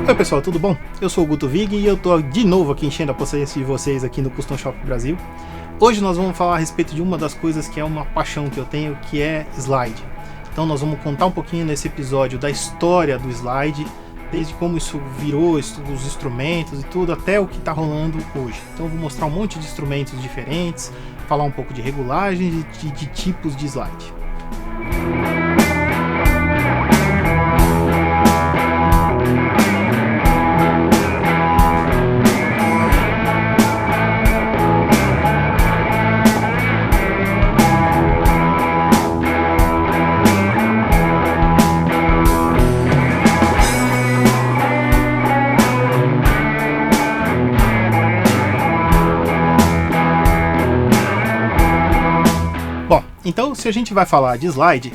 Oi pessoal, tudo bom? Eu sou o Guto Vig e eu tô de novo aqui enchendo a paciência de vocês aqui no Custom Shop Brasil. Hoje nós vamos falar a respeito de uma das coisas que é uma paixão que eu tenho, que é slide. Então nós vamos contar um pouquinho nesse episódio da história do slide, desde como isso virou, os instrumentos e tudo, até o que está rolando hoje. Então eu vou mostrar um monte de instrumentos diferentes, falar um pouco de regulagens e de tipos de slide. Então, se a gente vai falar de slide,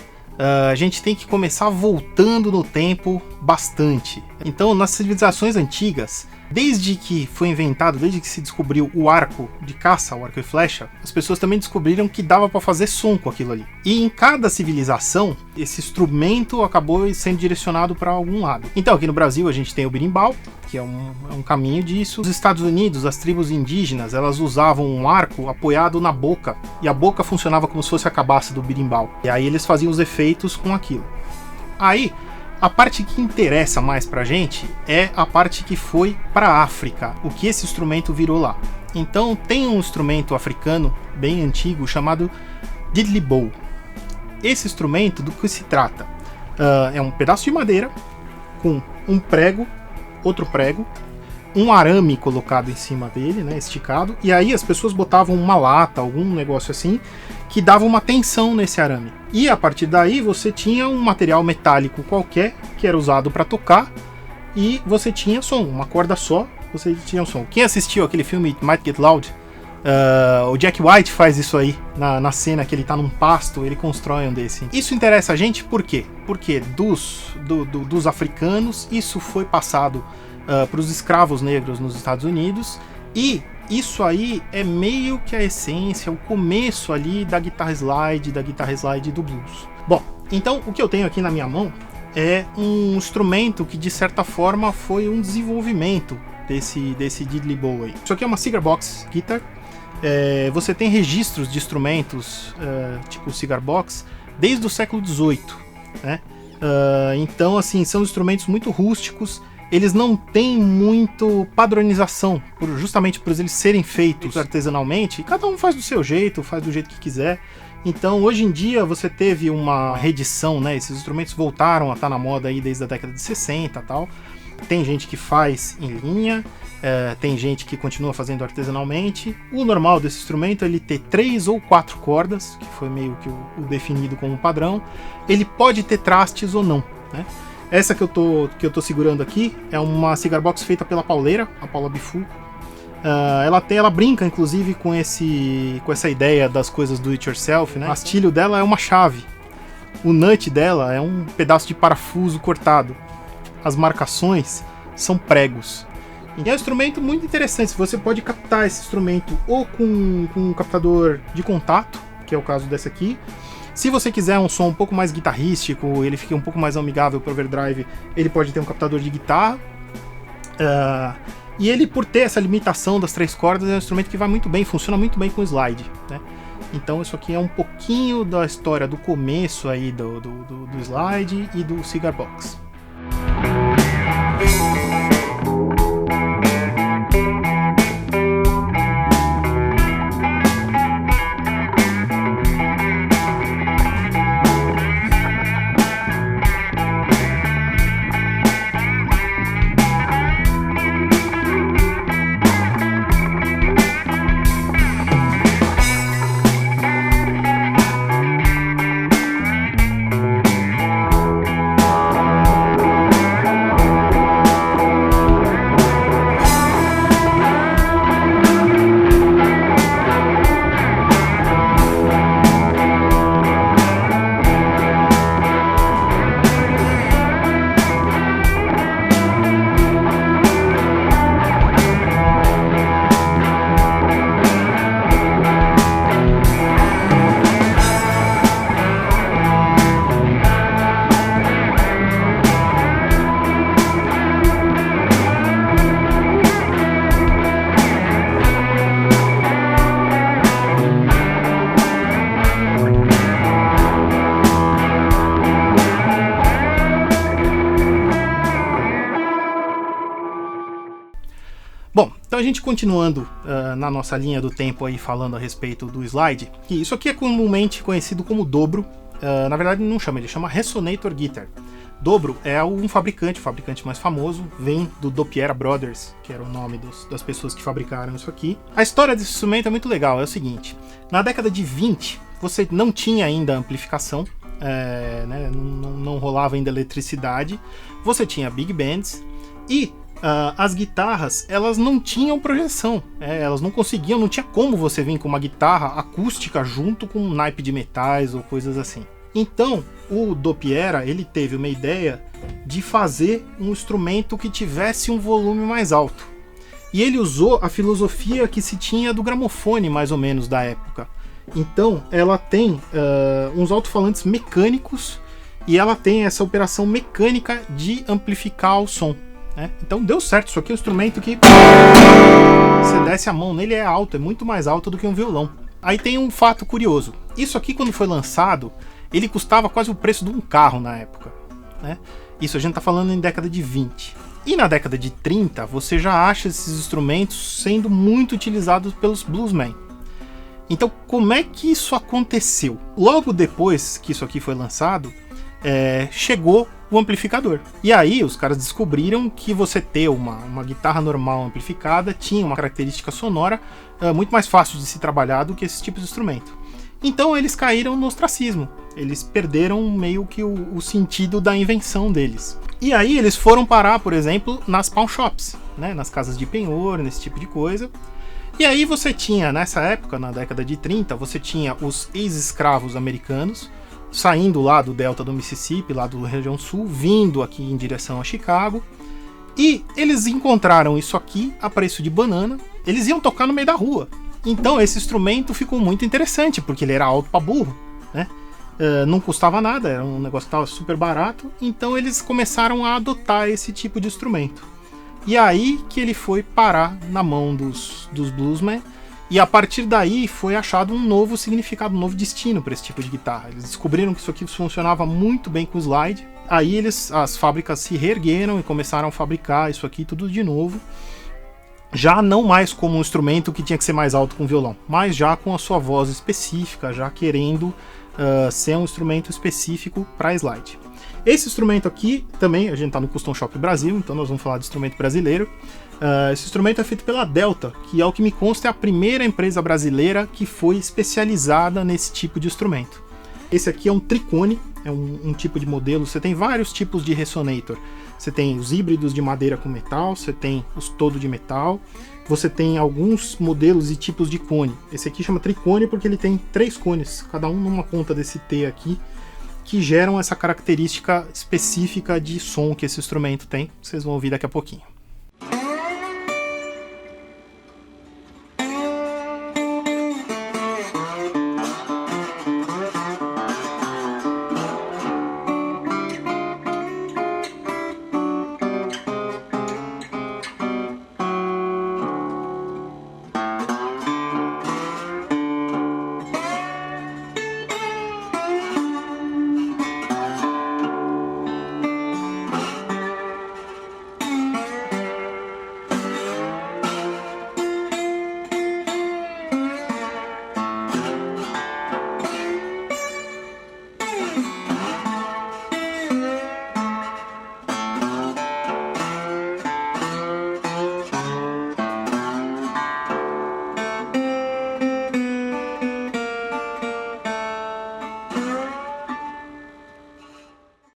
a gente tem que começar voltando no tempo bastante. Então, nas civilizações antigas, desde que foi inventado, desde que se descobriu o arco de caça, o arco e flecha, as pessoas também descobriram que dava para fazer som com aquilo ali. E em cada civilização, esse instrumento acabou sendo direcionado para algum lado. Então, aqui no Brasil, a gente tem o berimbau, que é um caminho disso. Nos Estados Unidos, as tribos indígenas, elas usavam um arco apoiado na boca, e a boca funcionava como se fosse a cabaça do berimbau. E aí eles faziam os efeitos com aquilo. Aí, a parte que interessa mais pra gente é a parte que foi pra África, o que esse instrumento virou lá. Então tem um instrumento africano bem antigo chamado diddley bow. Esse instrumento, do que se trata? É um pedaço de madeira com um prego, outro prego, um arame colocado em cima dele, né, esticado, e aí as pessoas botavam uma lata, algum negócio assim, que dava uma tensão nesse arame. E a partir daí você tinha um material metálico qualquer que era usado para tocar e você tinha som, uma corda só, você tinha um som. Quem assistiu aquele filme Might Get Loud, o Jack White faz isso aí na cena que ele tá num pasto, ele constrói um desse. Isso interessa a gente por quê? Porque dos africanos isso foi passado para os escravos negros nos Estados Unidos, e isso aí é meio que a essência, o começo ali da guitarra slide do blues. Bom, então o que eu tenho aqui na minha mão é um instrumento que de certa forma foi um desenvolvimento desse diddley bow aí. Isso aqui é uma cigar box guitar. Você tem registros de instrumentos tipo cigar box desde o século XVIII, né? Então assim, são instrumentos muito rústicos. Eles não têm muito padronização, justamente por eles serem feitos artesanalmente, e cada um faz do seu jeito, faz do jeito que quiser. Então, hoje em dia, você teve uma reedição, né? Esses instrumentos voltaram a estar na moda aí desde a década de 60 e tal. Tem gente que faz em linha, tem gente que continua fazendo artesanalmente. O normal desse instrumento é ele ter 3 ou 4 cordas, que foi meio que o definido como padrão. Ele pode ter trastes ou não, né? Essa que eu tô segurando aqui é uma cigar box feita pela pauleira, a Paula Bifu. Ela brinca, inclusive, com essa ideia das coisas do it yourself, né? O astilho dela é uma chave. O nut dela é um pedaço de parafuso cortado. As marcações são pregos. E é um instrumento muito interessante. Você pode captar esse instrumento ou com um captador de contato, que é o caso dessa aqui. Se você quiser um som um pouco mais guitarrístico, ele fica um pouco mais amigável para overdrive, ele pode ter um captador de guitarra. E ele, por ter essa limitação das 3 cordas, é um instrumento que vai muito bem, funciona muito bem com slide, né? Então isso aqui é um pouquinho da história do começo aí do slide e do cigar box. a gente continuando na nossa linha do tempo aí falando a respeito do slide, que isso aqui é comumente conhecido como dobro. Na verdade não chama, ele chama Resonator Guitar. Dobro é um fabricante, o fabricante mais famoso, vem do Dopiera Brothers, que era o nome das pessoas que fabricaram isso aqui. A história desse instrumento é muito legal, é o seguinte: na década de 20, você não tinha ainda amplificação, né, não rolava ainda eletricidade, você tinha big bands e as guitarras, elas não tinham projeção, elas não conseguiam, não tinha como você vir com uma guitarra acústica junto com um naipe de metais ou coisas assim. Então, o Dopiera, ele teve uma ideia de fazer um instrumento que tivesse um volume mais alto. E ele usou a filosofia que se tinha do gramofone, mais ou menos, da época. Então, ela tem uns alto-falantes mecânicos e ela tem essa operação mecânica de amplificar o som, né? Então, deu certo. Isso aqui é um instrumento que você desce a mão nele, é alto, é muito mais alto do que um violão. Aí tem um fato curioso. Isso aqui, quando foi lançado, ele custava quase o preço de um carro na época, né? Isso a gente tá falando em década de 20. E na década de 30, você já acha esses instrumentos sendo muito utilizados pelos bluesmen. Então, como é que isso aconteceu? Logo depois que isso aqui foi lançado, chegou o amplificador. E aí os caras descobriram que você ter uma guitarra normal amplificada tinha uma característica sonora muito mais fácil de se trabalhar do que esse tipo de instrumento. Então eles caíram no ostracismo, eles perderam meio que o sentido da invenção deles. E aí eles foram parar, por exemplo, nas pawn shops, né, nas casas de penhor, nesse tipo de coisa. E aí você tinha, nessa época, na década de 30, você tinha os ex-escravos americanos saindo lá do delta do Mississippi, lá da região sul, vindo aqui em direção a Chicago. E eles encontraram isso aqui a preço de banana, eles iam tocar no meio da rua. Então esse instrumento ficou muito interessante, porque ele era alto pra burro, né? Não custava nada, era um negócio que estava super barato, então eles começaram a adotar esse tipo de instrumento. E aí que ele foi parar na mão dos bluesmen, e a partir daí foi achado um novo significado, um novo destino para esse tipo de guitarra. Eles descobriram que isso aqui funcionava muito bem com o slide, aí as fábricas se reergueram e começaram a fabricar isso aqui tudo de novo. Já não mais como um instrumento que tinha que ser mais alto com o violão, mas já com a sua voz específica, já querendo ser um instrumento específico para slide. Esse instrumento aqui também, a gente está no Custom Shop Brasil, então nós vamos falar de instrumento brasileiro. Esse instrumento é feito pela Delta, que ao que me consta é a primeira empresa brasileira que foi especializada nesse tipo de instrumento. Esse aqui é um tricone, é um tipo de modelo. Você tem vários tipos de resonator. Você tem os híbridos de madeira com metal, você tem os todo de metal, você tem alguns modelos e tipos de cone. Esse aqui chama tricone porque ele tem 3 cones, cada um numa ponta desse T aqui, que geram essa característica específica de som que esse instrumento tem. Vocês vão ouvir daqui a pouquinho.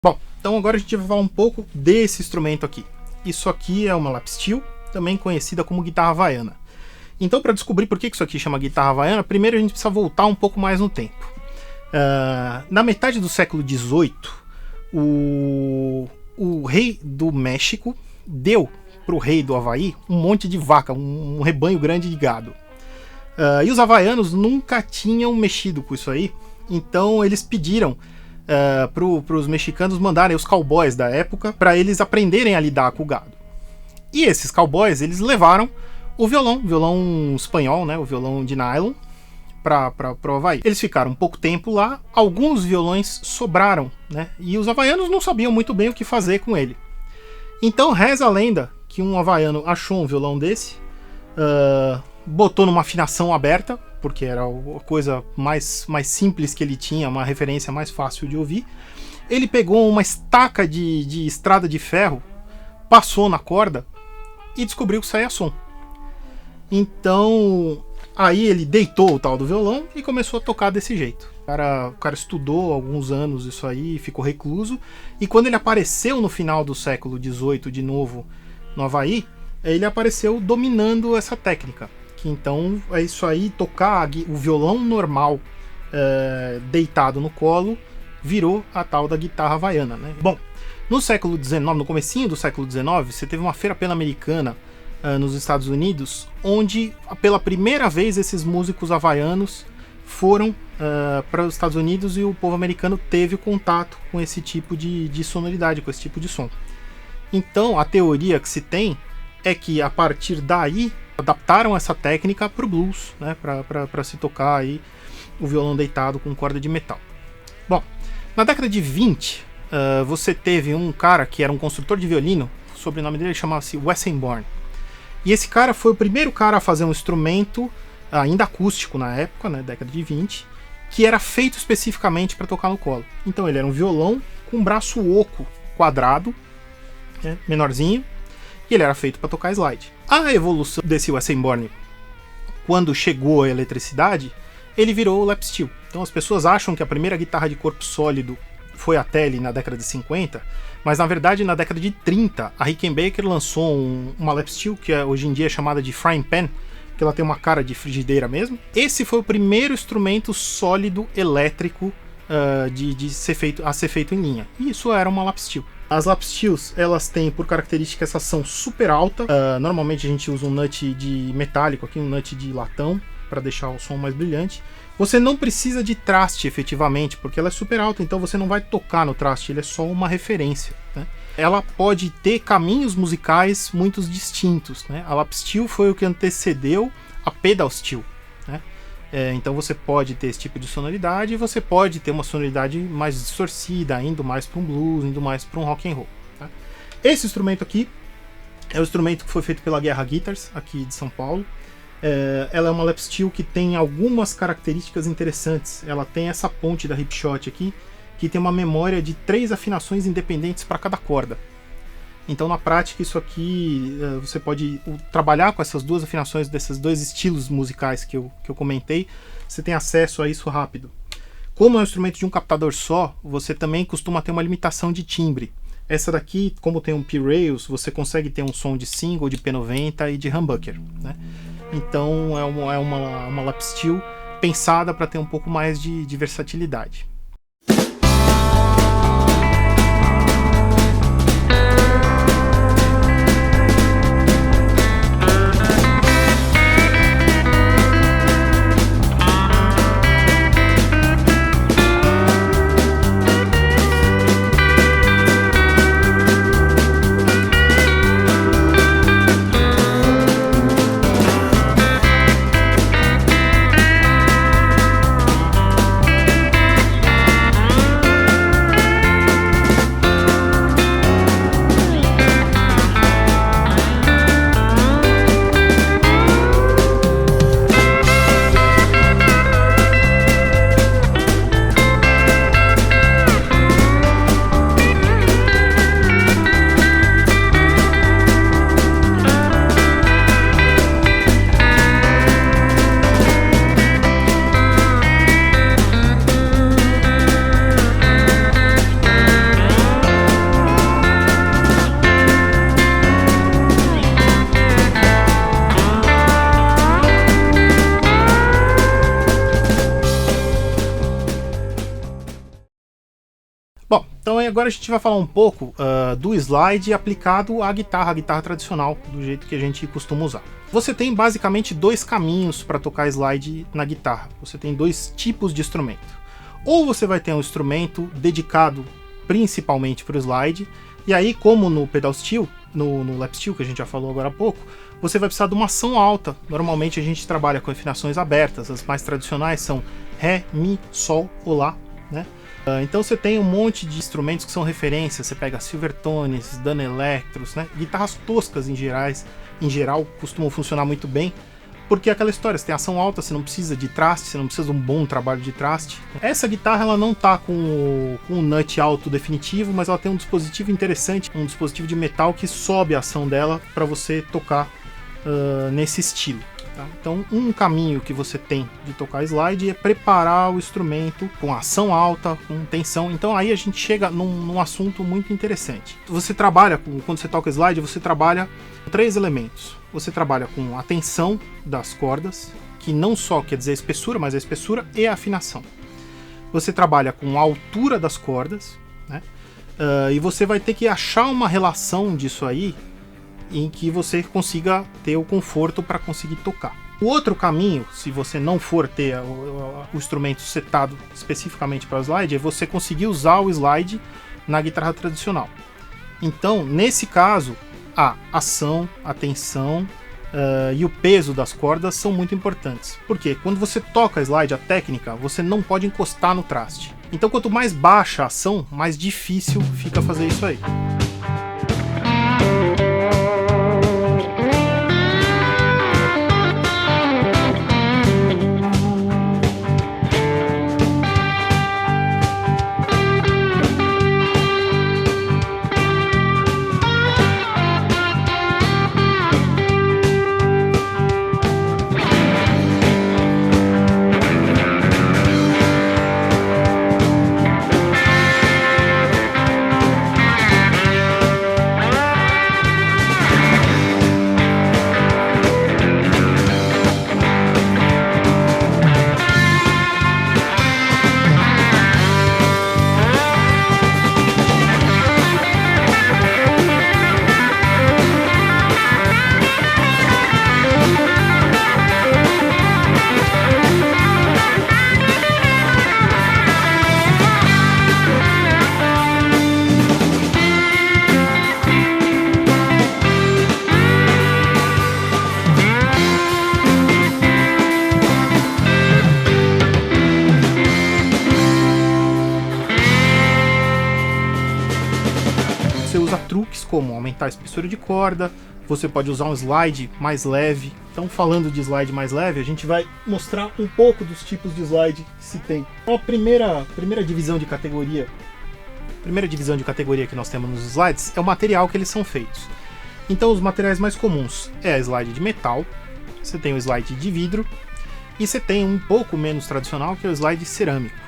Bom, então agora a gente vai falar um pouco desse instrumento aqui. Isso aqui é uma lap steel, também conhecida como guitarra havaiana. Então, para descobrir por que isso aqui chama guitarra havaiana, primeiro a gente precisa voltar um pouco mais no tempo. Na metade do século XVIII, o rei do México deu para o rei do Havaí um monte de vaca, um rebanho grande de gado. E os havaianos nunca tinham mexido com isso aí, então eles pediram para os mexicanos mandarem os cowboys da época para eles aprenderem a lidar com o gado. E esses cowboys, eles levaram o violão espanhol, né, o violão de nylon, para o Havaí. Eles ficaram um pouco tempo lá, alguns violões sobraram, né, e os havaianos não sabiam muito bem o que fazer com ele. Então reza a lenda que um havaiano achou um violão desse, botou numa afinação aberta, porque era a coisa mais simples que ele tinha, uma referência mais fácil de ouvir. Ele pegou uma estaca de estrada de ferro, passou na corda e descobriu que saía som. Então, aí ele deitou o tal do violão e começou a tocar desse jeito. O cara estudou alguns anos isso aí, ficou recluso, e quando ele apareceu no final do século XVIII de novo no Havaí, ele apareceu dominando essa técnica. Que então é isso aí, tocar o violão normal deitado no colo virou a tal da guitarra havaiana, né? Bom, no século XIX, no comecinho do século XIX, você teve uma feira pan-americana nos Estados Unidos, onde pela primeira vez esses músicos havaianos foram para os Estados Unidos e o povo americano teve contato com esse tipo de sonoridade, com esse tipo de som. Então a teoria que se tem é que a partir daí adaptaram essa técnica para o blues, né, para se tocar aí o violão deitado com corda de metal. Bom, na década de 20, você teve um cara que era um construtor de violino, o sobrenome dele chamava-se Wessenborn. E esse cara foi o primeiro cara a fazer um instrumento, ainda acústico na época, né, década de 20, que era feito especificamente para tocar no colo. Então ele era um violão com um braço oco, quadrado, né, menorzinho, e ele era feito para tocar slide. A evolução desse Wessenborn, quando chegou a eletricidade, ele virou o lap steel. Então as pessoas acham que a primeira guitarra de corpo sólido foi a Tele na década de 50, mas na verdade na década de 30 a Rickenbacker lançou uma lap steel que hoje em dia é chamada de frying pan, que ela tem uma cara de frigideira mesmo. Esse foi o primeiro instrumento sólido elétrico a ser feito em linha. E isso era uma lap steel. As lap steels, elas têm por característica essa ação super alta. Normalmente a gente usa um nut de metálico aqui, um nut de latão, para deixar o som mais brilhante. Você não precisa de traste efetivamente, porque ela é super alta, então você não vai tocar no traste, ele é só uma referência, né? Ela pode ter caminhos musicais muito distintos, né? A lap steel foi o que antecedeu a pedal steel, né? Então você pode ter esse tipo de sonoridade, e você pode ter uma sonoridade mais distorcida, indo mais para um blues, indo mais para um rock and roll, tá? Esse instrumento aqui é o instrumento que foi feito pela Guerra Guitars, aqui de São Paulo. Ela é uma lap steel que tem algumas características interessantes. Ela tem essa ponte da Hipshot aqui, que tem uma memória de 3 afinações independentes para cada corda. Então na prática isso aqui você pode trabalhar com essas 2 afinações desses 2 estilos musicais que eu comentei. Você tem acesso a isso rápido. Como é um instrumento de um captador só, você também costuma ter uma limitação de timbre. Essa daqui, como tem um P-Rails, você consegue ter um som de single, de P90 e de humbucker, né? Então é uma lap steel pensada para ter um pouco mais de versatilidade. Bom, então agora a gente vai falar um pouco do slide aplicado à guitarra tradicional, do jeito que a gente costuma usar. Você tem basicamente 2 caminhos para tocar slide na guitarra. Você tem 2 tipos de instrumento. Ou você vai ter um instrumento dedicado principalmente para o slide, e aí, como no pedal steel, no lap steel que a gente já falou agora há pouco, você vai precisar de uma ação alta. Normalmente a gente trabalha com afinações abertas, as mais tradicionais são Ré, Mi, Sol ou Lá, né? Então você tem um monte de instrumentos que são referências, você pega Silvertones, Danelectros, né? Guitarras toscas em geral costumam funcionar muito bem, porque é aquela história, você tem ação alta, você não precisa de traste, você não precisa de um bom trabalho de traste. Essa guitarra ela não tá com o nut alto definitivo, mas ela tem um dispositivo interessante, um dispositivo de metal que sobe a ação dela para você tocar nesse estilo. Tá? Então, um caminho que você tem de tocar slide é preparar o instrumento com ação alta, com tensão. Então, aí a gente chega num assunto muito interessante. Você trabalha, quando você toca slide, você trabalha com 3 elementos. Você trabalha com a tensão das cordas, que não só quer dizer espessura, mas a espessura e a afinação. Você trabalha com a altura das cordas, né? E você vai ter que achar uma relação disso aí em que você consiga ter o conforto para conseguir tocar. O outro caminho, se você não for ter o instrumento setado especificamente para o slide, é você conseguir usar o slide na guitarra tradicional. Então, nesse caso, a ação, a tensão e o peso das cordas são muito importantes. Porque quando você toca slide, a técnica, você não pode encostar no traste. Então, quanto mais baixa a ação, mais difícil fica fazer isso aí. Você usa truques como aumentar a espessura de corda, você pode usar um slide mais leve. Então, falando de slide mais leve, a gente vai mostrar um pouco dos tipos de slide que se tem. Então, a primeira divisão de categoria que nós temos nos slides é o material que eles são feitos. Então, os materiais mais comuns é a slide de metal, você tem o slide de vidro e você tem um pouco menos tradicional que é o slide cerâmico.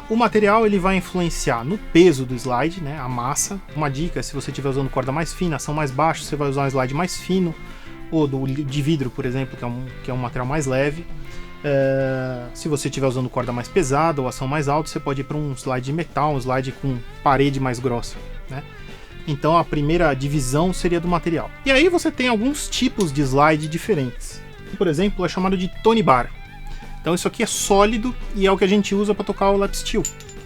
O material ele vai influenciar no peso do slide, né, a massa. Uma dica, se você estiver usando corda mais fina, ação mais baixa, você vai usar um slide mais fino, ou de vidro, por exemplo, que é um material mais leve. Se você estiver usando corda mais pesada ou ação mais alta, você pode ir para um slide de metal, um slide com parede mais grossa, né? Então a primeira divisão seria do material. E aí você tem alguns tipos de slide diferentes. Por exemplo, é chamado de Tony Bar. Então isso aqui é sólido e é o que a gente usa para tocar o lap steel,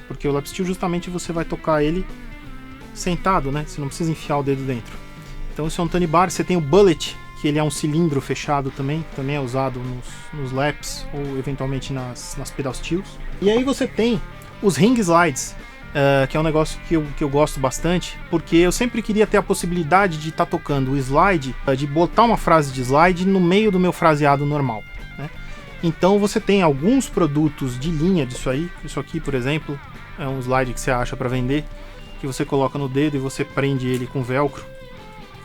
porque o lap steel justamente você vai tocar ele sentado, né? Você não precisa enfiar o dedo dentro. Então isso é um Tony Bar. Você tem o Bullet, que ele é um cilindro fechado também é usado nos laps ou eventualmente nas pedal steels. E aí você tem os ring slides, que é um negócio que eu gosto bastante, porque eu sempre queria ter a possibilidade de estar tocando o slide, de botar uma frase de slide no meio do meu fraseado normal, né? Então você tem alguns produtos de linha disso aí. Isso aqui, por exemplo, é um slide que você acha para vender, que você coloca no dedo e você prende ele com velcro.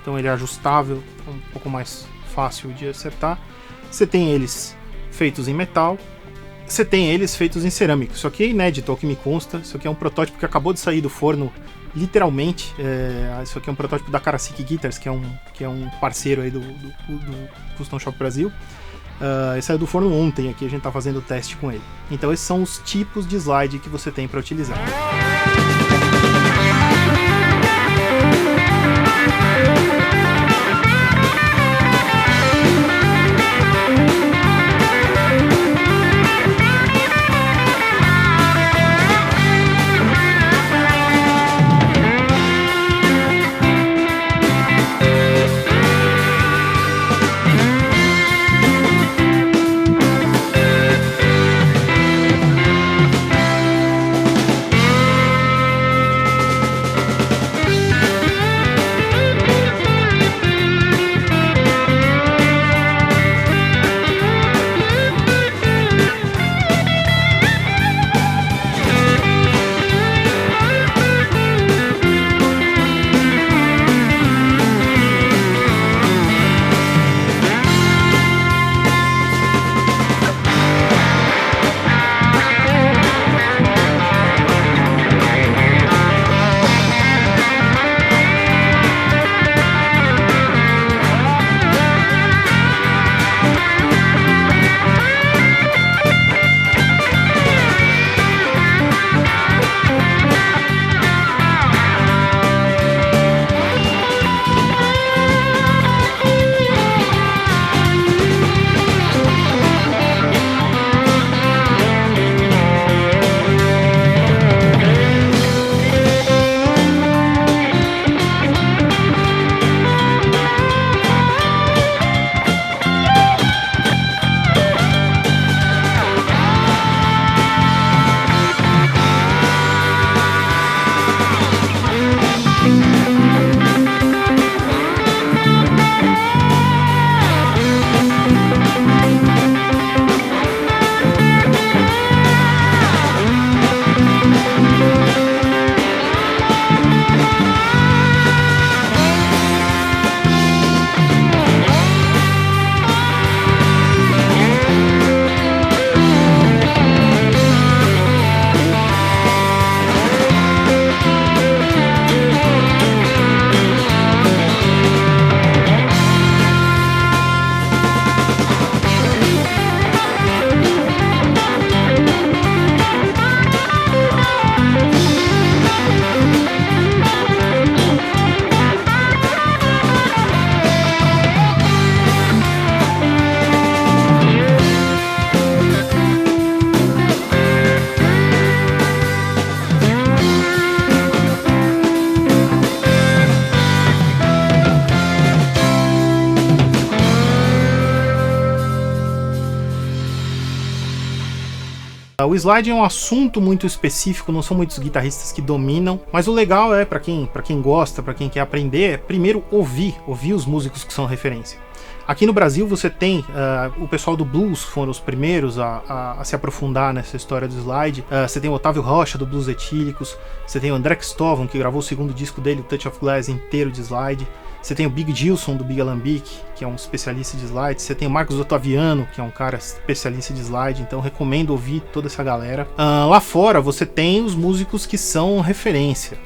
Então ele é ajustável, é um pouco mais fácil de acertar. Você tem eles feitos em metal, você tem eles feitos em cerâmica. Isso aqui é inédito, ao que me consta. Isso aqui é um protótipo que acabou de sair do forno, literalmente. Isso aqui é um protótipo da Karasik Guitars, que é um parceiro aí do Custom Shop Brasil. Ele saiu do forno ontem, aqui a gente está fazendo o teste com ele. Então esses são os tipos de slide que você tem para utilizar. O slide é um assunto muito específico, não são muitos guitarristas que dominam, mas o legal é, para quem gosta, para quem quer aprender, é primeiro ouvir os músicos que são referência. Aqui no Brasil você tem o pessoal do blues, foram os primeiros a se aprofundar nessa história do slide. Você tem o Otávio Rocha do Blues Etílicos, você tem o André Cristóvão, que gravou o segundo disco dele, o Touch of Glass, inteiro de slide. Você tem o Big Gilson do Big Alambique, que é um especialista de slide. Você tem o Marcos Ottaviano, que é um cara especialista de slide, então recomendo ouvir toda essa galera. Lá fora você tem os músicos que são referência.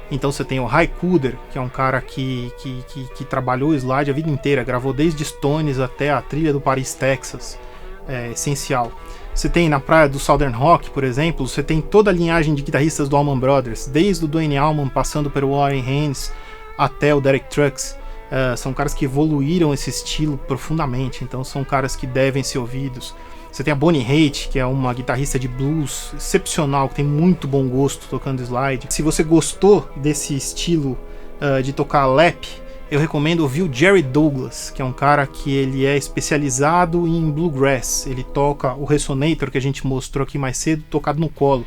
Então você tem o Ray Cooder, que é um cara que trabalhou o slide a vida inteira, gravou desde Stones até a trilha do Paris, Texas, é essencial. Você tem na praia do Southern Rock, por exemplo, você tem toda a linhagem de guitarristas do Allman Brothers, desde o Duane Allman, passando pelo Warren Haynes até o Derek Trucks. São caras que evoluíram esse estilo profundamente, então são caras que devem ser ouvidos. Você tem a Bonnie Raitt, que é uma guitarrista de blues excepcional, que tem muito bom gosto tocando slide. Se você gostou desse estilo de tocar lap, eu recomendo ouvir o Jerry Douglas, que é um cara que ele é especializado em bluegrass. Ele toca o Resonator, que a gente mostrou aqui mais cedo, tocado no colo.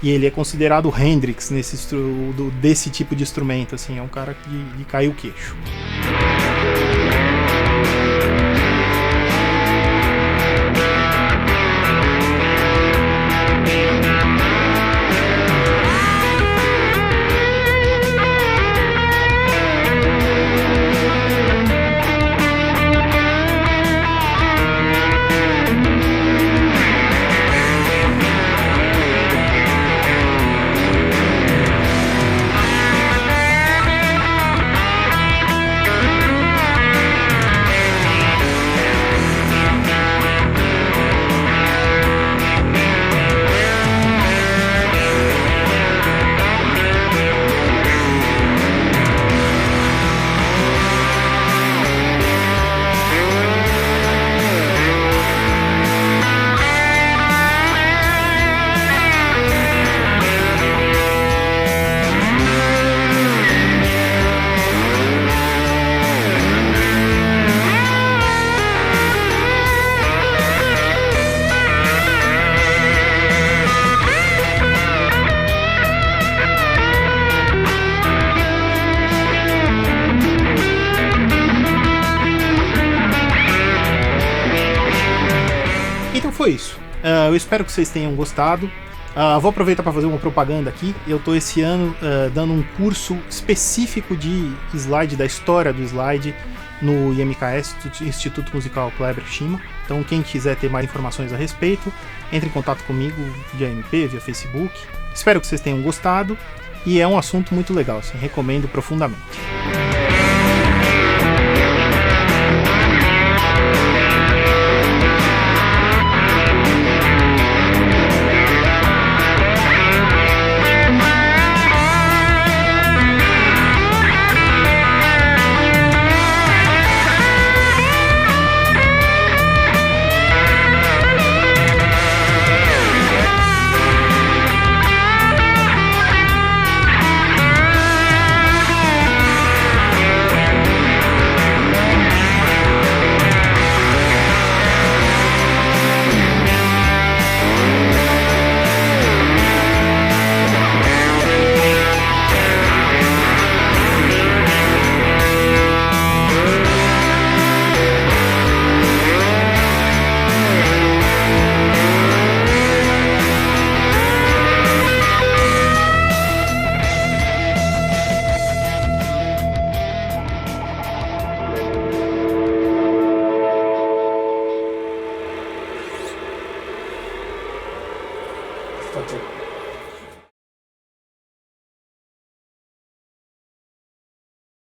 E ele é considerado o Hendrix desse tipo de instrumento. Assim, é um cara que cai o queixo. Foi isso. Eu espero que vocês tenham gostado. Vou aproveitar para fazer uma propaganda aqui. Eu estou esse ano dando um curso específico de slide, da história do slide, no IMKS, Instituto Musical Kleber Shima. Então quem quiser ter mais informações a respeito, entre em contato comigo via MP, via Facebook. Espero que vocês tenham gostado e é um assunto muito legal, assim, recomendo profundamente.